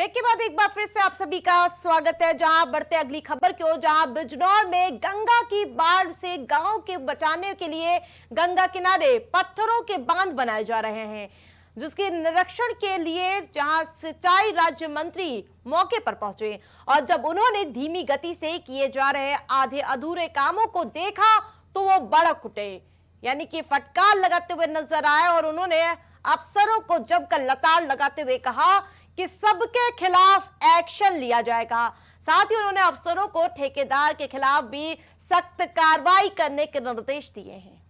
Break के बाद एक बार फिर से आप सभी का स्वागत है, जहां बढ़ते अगली खबर की ओर, जहां बिजनौर में गंगा की बाढ़ से गांव के बचाने के लिए गंगा किनारे पत्थरों के बांध बनाए जा रहे हैं, जिसके निरीक्षण के लिए जहां सिंचाई राज्य मंत्री मौके पर पहुंचे और जब उन्होंने धीमी गति से किए जा रहे आधे अधूरे कामों को देखा तो वो भड़क उठे, यानी कि फटकार लगाते हुए नजर आए और उन्होंने अफसरों को जमकर लताड़ लगाते हुए कहा कि सबके खिलाफ एक्शन लिया जाएगा। साथ ही उन्होंने अफसरों को ठेकेदार के खिलाफ भी सख्त कार्रवाई करने के निर्देश दिए हैं।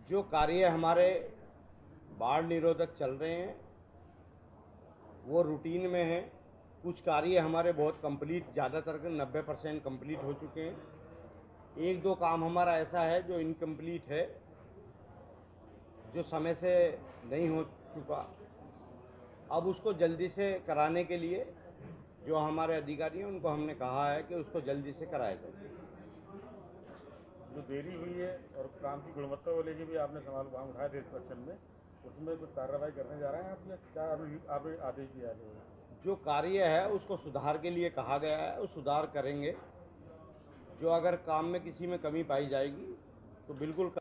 जो कार्य हमारे बाढ़ निरोधक चल रहे हैं वो रूटीन में है। कुछ कार्य हमारे बहुत कंप्लीट, ज़्यादातर 90% कंप्लीट हो चुके हैं। एक दो काम हमारा ऐसा है जो इनकम्प्लीट है, जो समय से नहीं हो चुका। अब उसको जल्दी से कराने के लिए जो हमारे अधिकारी हैं उनको हमने कहा है कि उसको जल्दी से कराया जाए। जो देरी हुई है और काम की गुणवत्ता को लेकर भी आपने सवाल वहाँ उठाए थे इंस्पेक्शन में, उसमें कुछ कार्रवाई करने जा रहे हैं आप या क्या आपने आदेश दिया है? जो कार्य है उसको सुधार के लिए कहा गया है, वो सुधार करेंगे। जो अगर काम में किसी में कमी पाई जाएगी तो बिल्कुल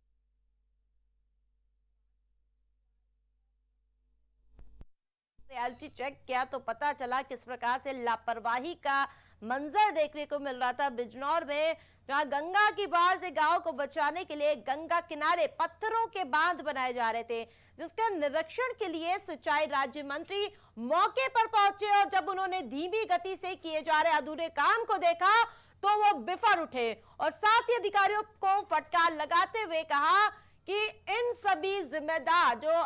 रियलिटी चेक किया तो पता चला किस प्रकार से लापरवाही का मंजर देखने को मिल रहा था बिजनौर में, जहां गंगा की बाढ़ से गांव को बचाने के लिए गंगा किनारे पत्थरों के बांध बनाए जा रहे थे, जिसके निरीक्षण के लिए सिंचाई राज्य मंत्री मौके पर पहुंचे और जब उन्होंने धीमी गति से किए जा रहे अधूरे काम को देखा तो वो बिफर उठे और साथ ही अधिकारियों को फटकार लगाते हुए कहा कि इन सभी जिम्मेदार जो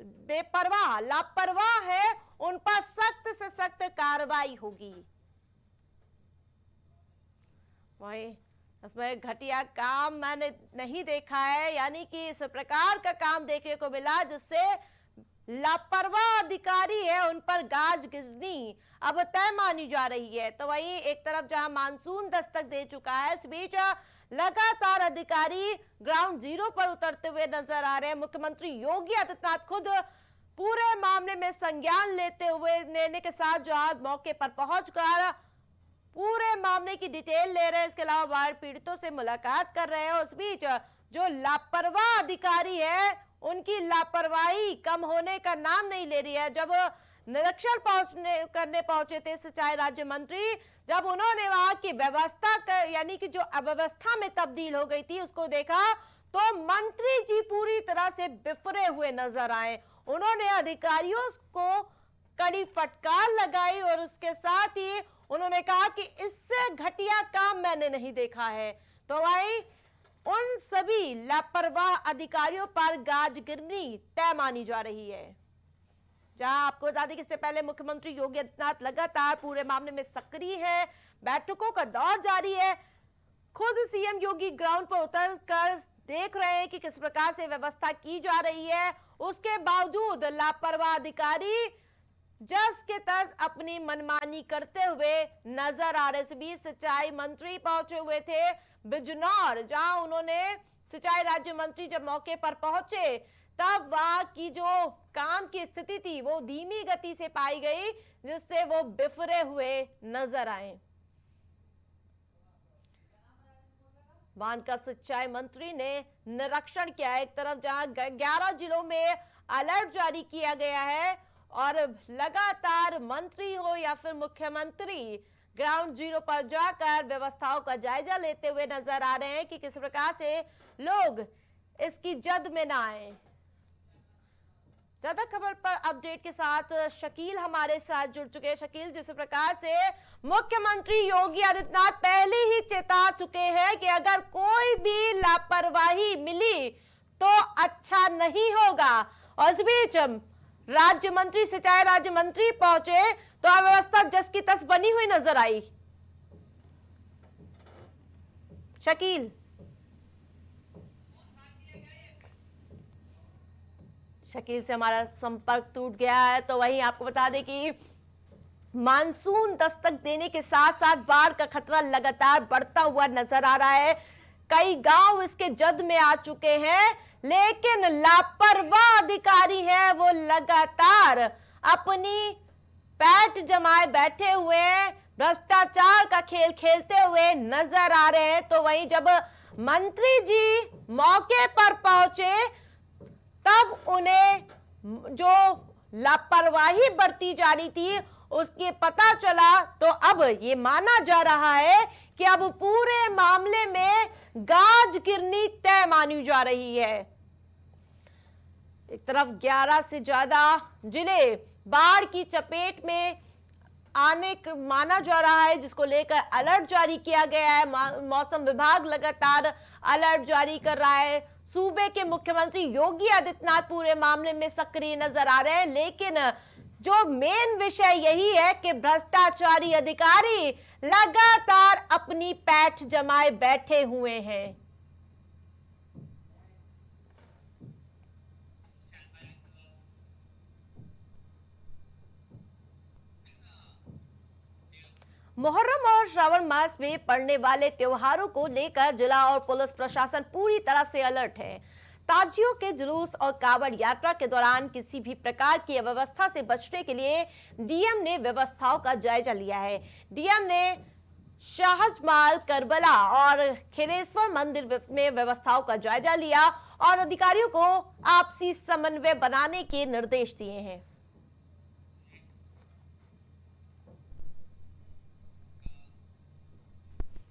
बेपरवाह लापरवाह है उन पर सख्त से सख्त कार्रवाई होगी। वहीं इसमें घटिया काम मैंने नहीं देखा है, यानी कि इस प्रकार का काम देखने को मिला जिससे लापरवाह अधिकारी है उन पर गाज गिरनी अब तय मानी जा रही है। तो वहीं एक तरफ जहां मानसून दस्तक दे चुका है, इस बीच लगातार अधिकारी ग्राउंड जीरो पर उतरते हुए नजर आ रहे हैं। मुख्यमंत्री योगी आदित्यनाथ खुद पूरे मामले में संज्ञान लेने के साथ जहां मौके पर पहुंचकर पूरे मामले की डिटेल ले रहे हैं, इसके अलावा बाढ़ पीड़ितों से मुलाकात कर रहे हैं। उस बीच जो लापरवाह अधिकारी है उनकी लापरवाही कम होने का नाम नहीं ले रही है। जब निरीक्षण करने पहुंचे थे सिंचाई राज्य मंत्री, जब उन्होंने वहां की व्यवस्था यानी कि जो अव्यवस्था में तब्दील हो गई थी उसको देखा तो मंत्री जी पूरी तरह से बिफरे हुए नजर आए। उन्होंने अधिकारियों को कड़ी फटकार लगाई और उसके साथ ही उन्होंने कहा कि इससे घटिया काम मैंने नहीं देखा है। तो भाई उन सभी लापरवाह अधिकारियों पर गाज गिरनी तय मानी जा रही है। जहां आपको बता दें कि इससे पहले मुख्यमंत्री योगी आदित्यनाथ लगातार पूरे मामले में सक्रिय है, बैठकों का दौर जारी है। खुद सीएम योगी ग्राउंड पर उतर कर देख रहे हैं कि किस प्रकार से व्यवस्था की जा रही है। उसके बावजूद लापरवाह अधिकारी जस के तस अपनी मनमानी करते हुए नजर आ रहे। इस बीच सिंचाई मंत्री पहुंचे हुए थे बिजनौर, जहां उन्होंने सिंचाई राज्य मंत्री जब मौके पर पहुंचे तब वहां की जो काम की स्थिति थी वो धीमी गति से पाई गई, जिससे वो बिफरे हुए नजर आए। बांध का सिंचाई मंत्री ने निरीक्षण किया। एक तरफ जहां 11 जिलों में अलर्ट जारी किया गया है और लगातार मंत्री हो या फिर मुख्यमंत्री ग्राउंड जीरो पर जाकर व्यवस्थाओं का जायजा लेते हुए नजर आ रहे हैं कि किस प्रकार से लोग इसकी जद में ना आए। ज्यादा खबर पर अपडेट के साथ शकील हमारे साथ जुड़ चुके हैं। शकील, जिस प्रकार से मुख्यमंत्री योगी आदित्यनाथ पहले ही चेता चुके हैं कि अगर कोई भी लापरवाही मिली तो अच्छा नहीं होगा, और इस बीच राज्य मंत्री सिंचाई राज्य मंत्री पहुंचे तो अव्यवस्था जस की तस बनी हुई नजर आई। शकील से हमारा संपर्क टूट गया है। तो वहीं आपको बता दें कि मानसून दस्तक देने के साथ साथ बाढ़ का खतरा लगातार बढ़ता हुआ नजर आ रहा है। कई गांव इसके जद में आ चुके हैं, लेकिन लापरवाह अधिकारी है वो लगातार अपनी पैठ जमाए बैठे हुए हैं, भ्रष्टाचार का खेल खेलते हुए नजर आ रहे हैं। तो वहीं जब मंत्री जी मौके पर पहुंचे तब उन्हें जो लापरवाही बरती जा रही थी उसके पता चला, तो अब ये माना जा रहा है कि अब पूरे मामले में गाज गिरनी तय मानी जा रही है। एक तरफ 11 से ज्यादा जिले बाढ़ की चपेट में आने माना जा रहा है, जिसको लेकर अलर्ट जारी किया गया है। मौसम विभाग लगातार अलर्ट जारी कर रहा है। सूबे के मुख्यमंत्री योगी आदित्यनाथ पूरे मामले में सक्रिय नजर आ रहे हैं, लेकिन जो मेन विषय यही है कि भ्रष्टाचारी अधिकारी लगातार अपनी पैठ जमाए बैठे हुए हैं। मुहर्रम और श्रावण मास में पड़ने वाले त्योहारों को लेकर जिला और पुलिस प्रशासन पूरी तरह से अलर्ट है। ताजियों के जुलूस और कावड़ यात्रा के दौरान किसी भी प्रकार की अव्यवस्था से बचने के लिए डीएम ने व्यवस्थाओं का जायजा लिया है। डीएम ने शाहजमाल, करबला और खिलेश्वर मंदिर में व्यवस्थाओं का जायजा लिया और अधिकारियों को आपसी समन्वय बनाने के निर्देश दिए हैं।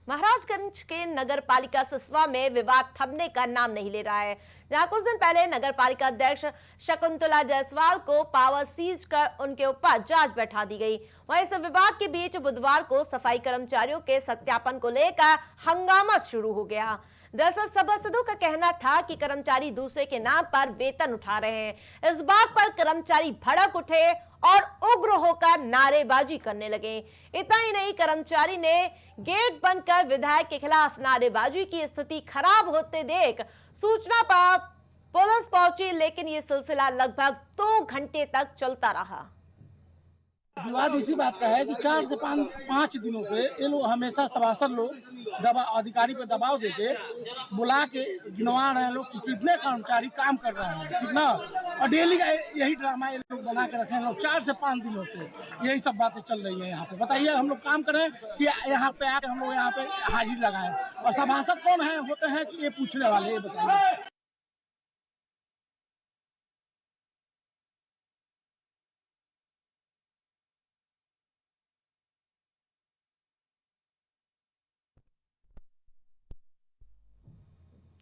महाराजगंज के नगर पालिका सिसवा में विवाद थमने का नाम नहीं ले रहा है, जहां कुछ दिन पहले नगर पालिका अध्यक्ष शकुंतला जायसवाल को पावर सीज कर उनके ऊपर जांच बैठा दी गई। वहीं इस विवाद के बीच बुधवार को सफाई कर्मचारियों के सत्यापन को लेकर हंगामा शुरू हो गया। दरअसल सभासदों का कहना था कि कर्मचारी दूसरे के नाम पर वेतन उठा रहे हैं। इस बात पर कर्मचारी भड़क उठे और उग्र होकर नारेबाजी करने लगे। इतना ही नहीं, कर्मचारी ने गेट बंद कर विधायक के खिलाफ नारेबाजी की। स्थिति खराब होते देख सूचना पर पुलिस पहुंची, लेकिन ये सिलसिला लगभग 2 घंटे तक चलता रहा। विवाद इसी बात का है कि 4 से 5 दिनों से ये लोग हमेशा सभासद लोग अधिकारी पे दबाव देके बुला के गिनवा रहे हैं लोग कि कितने कर्मचारी काम कर रहे हैं, कितना, और डेली का यही ड्रामा ये लोग बना के रखे हैं लोग। 4 से 5 दिनों से यही सब बातें चल रही है यहाँ पे। बताइए, हम लोग काम करें कि यहाँ पे आके हम लोग यहाँ पे हाजिर लगाएं, और सभासद कौन है होते हैं कि ये पूछने वाले, ये बताइए।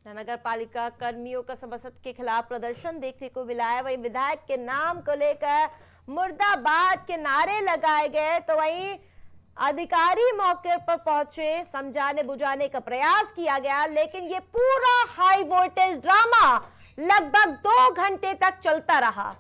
नगर पालिका कर्मियों का सभासद के खिलाफ प्रदर्शन देखने को मिला है। वहीं विधायक के नाम को लेकर मुर्दाबाद के नारे लगाए गए, तो वहीं अधिकारी मौके पर पहुंचे, समझाने बुझाने का प्रयास किया गया, लेकिन ये पूरा हाई वोल्टेज ड्रामा लगभग 2 घंटे तक चलता रहा।